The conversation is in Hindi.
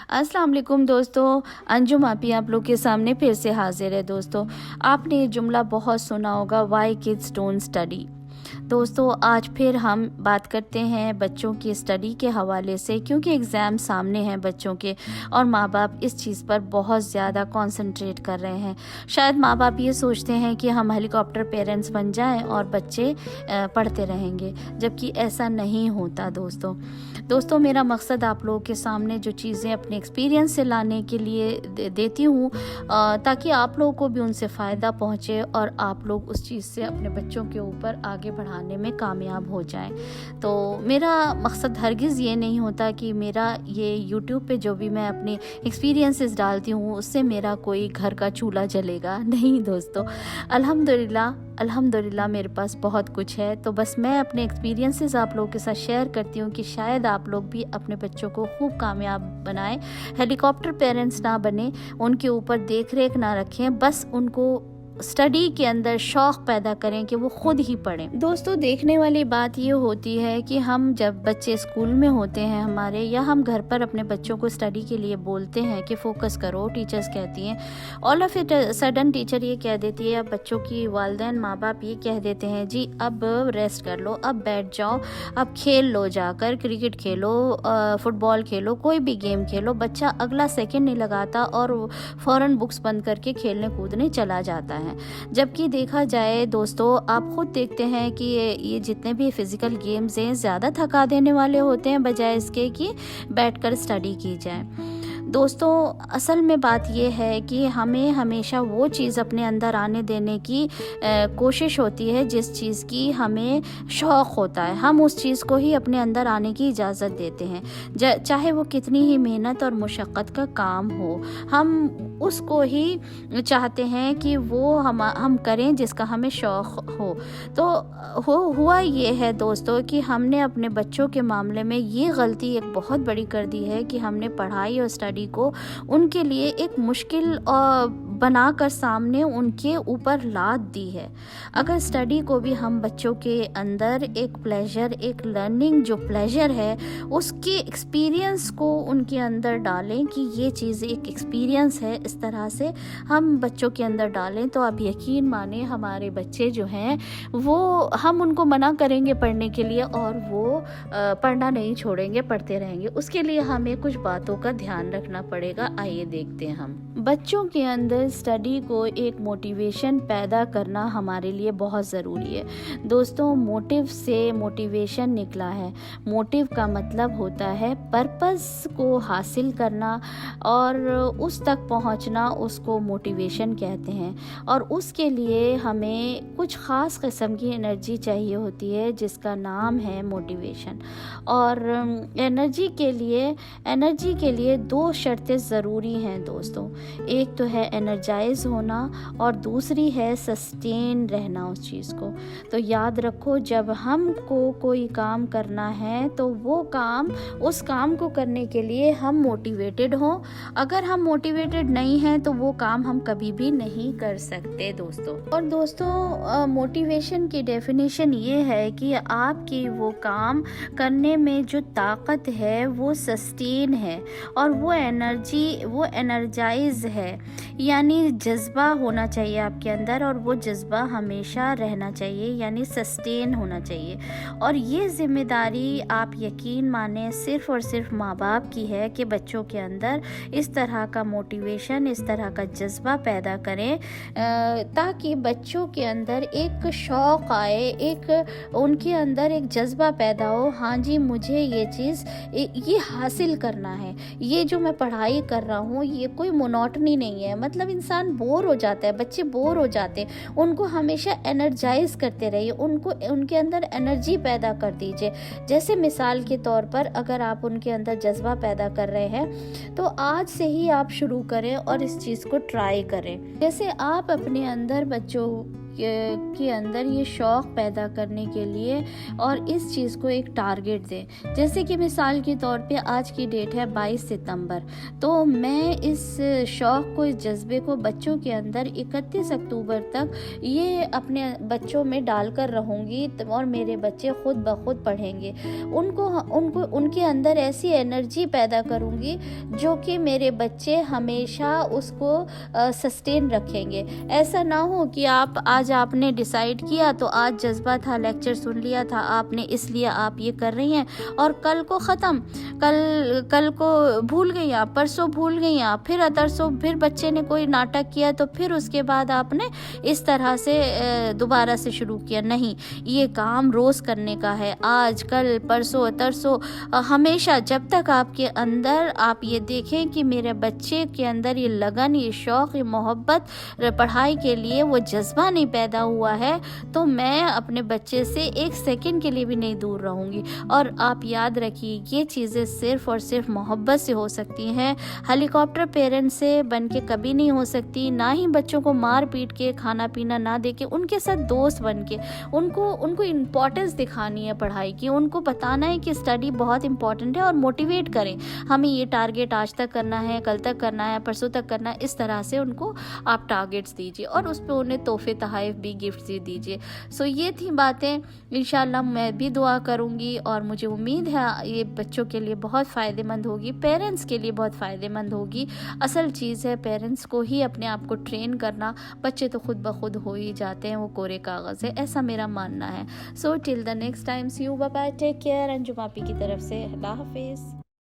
अस्सलाम वालेकुम दोस्तों, अंजुम आपी आप लोग के सामने फिर से हाजिर है। दोस्तों, आपने ये जुमला बहुत सुना होगा, वाई किड्स डोंट स्टडी। दोस्तों, आज फिर हम बात करते हैं बच्चों की स्टडी के हवाले से, क्योंकि एग्ज़ाम सामने हैं बच्चों के और माँ बाप इस चीज़ पर बहुत ज़्यादा कंसंट्रेट कर रहे हैं। शायद माँ बाप ये सोचते हैं कि हम हेलीकॉप्टर पेरेंट्स बन जाएं और बच्चे पढ़ते रहेंगे, जबकि ऐसा नहीं होता। दोस्तों, मेरा मकसद आप लोगों के सामने जो चीज़ें अपने एक्सपीरियंस से लाने के लिए देती हूँ, ताकि आप लोगों को भी उनसे फ़ायदा पहुँचे और आप लोग उस चीज़ से अपने बच्चों के ऊपर आगे बढ़ाने में कामयाब हो जाएं। तो मेरा मकसद हरगिज़ ये नहीं होता कि मेरा ये यूट्यूब पे जो भी मैं अपने एक्सपीरियंसेस डालती हूँ उससे मेरा कोई घर का चूल्हा जलेगा। नहीं दोस्तों, अल्हम्दुलिल्लाह मेरे पास बहुत कुछ है। तो बस मैं अपने एक्सपीरियंसेस आप लोगों के साथ शेयर करती हूँ कि शायद आप लोग भी अपने बच्चों को खूब कामयाब बनाएं, हेलीकॉप्टर पेरेंट्स ना बने, उनके ऊपर देख रेख ना रखें, बस उनको स्टडी के अंदर शौक़ पैदा करें कि वो खुद ही पढ़ें। दोस्तों, देखने वाली बात ये होती है कि हम जब बच्चे स्कूल में होते हैं हमारे, या हम घर पर अपने बच्चों को स्टडी के लिए बोलते हैं कि फ़ोकस करो, टीचर्स कहती हैं, all of it sudden teacher ये कह देती है, अब बच्चों की वालिदैन माँ बाप ये कह देते हैं, जी अब रेस्ट कर लो, अब बैठ जाओ, अब खेल लो, जाकर क्रिकेट खेलो, फुटबॉल खेलो, कोई भी गेम खेलो। बच्चा अगला सेकेंड नहीं लगाता और फ़ौरन बुक्स बंद करके खेलने कूदने चला जाता है। जबकि देखा जाए दोस्तों, आप खुद देखते हैं कि ये जितने भी फिज़िकल गेम्स हैं ज़्यादा थका देने वाले होते हैं, बजाय इसके कि बैठकर स्टडी की जाए। दोस्तों, असल में बात यह है कि हमें हमेशा वो चीज़ अपने अंदर आने देने की कोशिश होती है जिस चीज़ की हमें शौक़ होता है, हम उस चीज़ को ही अपने अंदर आने की इजाज़त देते हैं, चाहे वो कितनी ही मेहनत और मुशक्क़त का काम हो। हम उसको ही चाहते हैं कि वो हम करें जिसका हमें शौक़ हो। तो हुआ ये है दोस्तों कि हमने अपने बच्चों के मामले में ये गलती एक बहुत बड़ी कर दी है कि हमने पढ़ाई और स्टडी को उनके लिए एक मुश्किल बनाकर सामने उनके ऊपर लाद दी है। अगर स्टडी को भी हम बच्चों के अंदर एक प्लेजर, एक लर्निंग जो प्लेजर है, उसके एक्सपीरियंस को उनके अंदर डालें कि ये चीज़ एक एक्सपीरियंस है, इस तरह से हम बच्चों के अंदर डालें, तो आप यकीन माने हमारे बच्चे जो हैं वो, हम उनको मना करेंगे पढ़ने के लिए और वो पढ़ना नहीं छोड़ेंगे, पढ़ते रहेंगे। उसके लिए हमें कुछ बातों का ध्यान रखना पड़ेगा। आइए देखते हैं हम बच्चों के अंदर स्टडी को एक मोटिवेशन पैदा करना हमारे लिए बहुत ज़रूरी है। दोस्तों, मोटिव से मोटिवेशन निकला है। मोटिव का मतलब होता है पर्पस को हासिल करना और उस तक पहुंचना, उसको मोटिवेशन कहते हैं। और उसके लिए हमें कुछ ख़ास किस्म की एनर्जी चाहिए होती है जिसका नाम है मोटिवेशन। और एनर्जी के लिए दो शर्तें ज़रूरी हैं दोस्तों। एक तो है एनर्जाइज होना और दूसरी है सस्टेन रहना उस चीज़ को। तो याद रखो, जब हमको कोई काम करना है तो उस काम को करने के लिए हम मोटिवेटेड हों। अगर हम मोटिवेटेड नहीं हैं तो वो काम हम कभी भी नहीं कर सकते दोस्तों। और दोस्तों, मोटिवेशन की डेफिनेशन ये है कि आपकी वो काम करने में जो ताकत है वो सस्टेन है और वो एनर्जाइज है, यानी जज्बा होना चाहिए आपके अंदर और वो जज्बा हमेशा रहना चाहिए, यानी सस्टेन होना चाहिए। और ये जिम्मेदारी आप यकीन माने सिर्फ़ और सिर्फ माँ बाप की है कि बच्चों के अंदर इस तरह का मोटिवेशन, इस तरह का जज्बा पैदा करें, ताकि बच्चों के अंदर एक शौक़ आए, उनके अंदर एक जज्बा पैदा हो, हाँ जी मुझे ये चीज़ ये हासिल करना है, ये जो मैं पढ़ाई कर रहा हूँ ये कोई मोनोटनी नहीं है। मतलब इंसान बोर हो जाता है, बच्चे बोर हो जाते हैं, उनको हमेशा एनर्जाइज करते रहिए, उनके अंदर एनर्जी पैदा कर दीजिए। जैसे मिसाल के तौर पर अगर आप उनके अंदर जज्बा पैदा कर रहे हैं तो आज से ही आप शुरू करें और इस चीज़ को ट्राई करें। जैसे आप अपने अंदर बच्चों के अंदर ये शौक़ पैदा करने के लिए और इस चीज़ को एक टारगेट दें। जैसे कि मिसाल के तौर पे आज की डेट है 22 सितंबर, तो मैं इस शौक़ को, इस जज्बे को बच्चों के अंदर 31 अक्टूबर तक ये अपने बच्चों में डालकर रहूँगी और मेरे बच्चे खुद ब खुद पढ़ेंगे। उनके अंदर ऐसी एनर्जी पैदा करूँगी जो कि मेरे बच्चे हमेशा उसको सस्टेन रखेंगे। ऐसा ना हो कि आज आपने डिसाइड किया तो आज जज्बा था, लेक्चर सुन लिया था आपने, इसलिए आप ये कर रही हैं और कल को ख़त्म, कल को भूल गई आप, परसों भूल गई आप, फिर अतरसों फिर बच्चे ने कोई नाटक किया तो फिर उसके बाद आपने इस तरह से दोबारा से शुरू किया। नहीं, ये काम रोज़ करने का है, आज कल परसों अतरसों, हमेशा, जब तक आपके अंदर आप ये देखें कि मेरे बच्चे के अंदर ये लगन, ये शौक़, ये मोहब्बत पढ़ाई के लिए वो जज्बा नहीं पैदा हुआ है, तो मैं अपने बच्चे से एक सेकंड के लिए भी नहीं दूर रहूँगी। और आप याद रखिए, ये चीज़ें सिर्फ़ और सिर्फ मोहब्बत से हो सकती हैं, हेलीकॉप्टर पेरेंट्स से बन के कभी नहीं हो सकती। ना ही बच्चों को मार पीट के, खाना पीना ना दे के, उनके साथ दोस्त बन के उनको इम्पोर्टेंस दिखानी है पढ़ाई की, उनको बताना है कि स्टडी बहुत इंपॉर्टेंट है और मोटिवेट करें, हमें ये टारगेट आज तक करना है, कल तक करना है, परसों तक करना है। इस तरह से उनको आप टारगेट्स दीजिए और उस पर उन्हें तोहफे तोहफ़े भी, गिफ्ट भी दीजिए। सो ये थी बातें। इंशाल्लाह मैं भी दुआ करूँगी और मुझे उम्मीद है ये बच्चों के लिए बहुत फ़ायदेमंद होगी, पेरेंट्स के लिए बहुत फ़ायदेमंद होगी। असल चीज़ है पेरेंट्स को ही अपने आप को ट्रेन करना, बच्चे तो खुद ब खुद हो ही जाते हैं, वो कोरे कागज़ है, ऐसा मेरा मानना है। So till the next time, see you, bye bye, take care. Anjum आपी की तरफ से अल्लाह हाफिज़।